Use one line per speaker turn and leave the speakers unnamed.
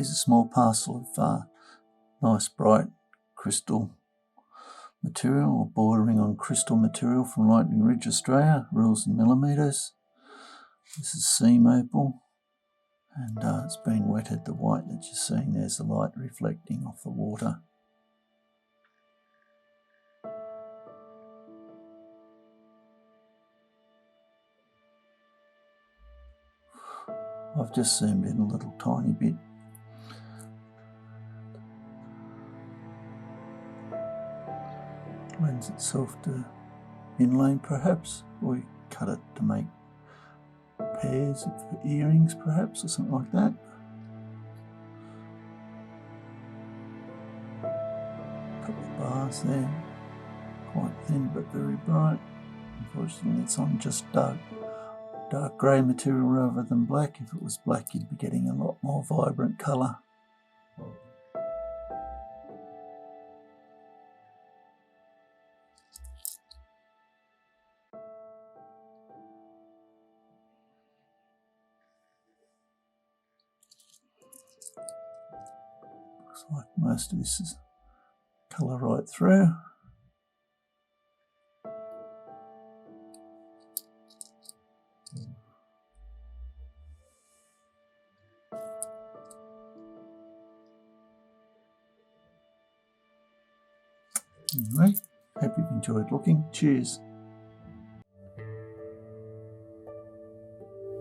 Here's a small parcel of nice bright crystal material, or bordering on crystal material, from Lightning Ridge, Australia, rules in millimetres. This is seam opal, and it's been wetted. The white that you're seeing there's the light reflecting off the water. I've just zoomed in a little tiny bit. Lends itself to inlay perhaps, or you cut it to make pairs of earrings perhaps, or something like that. A couple of bars there, quite thin but very bright. Unfortunately it's on just dark grey material rather than black. If it was black you'd be getting a lot more vibrant colour. Looks like most of this is colour right through. Anyway, hope you've enjoyed looking. Cheers.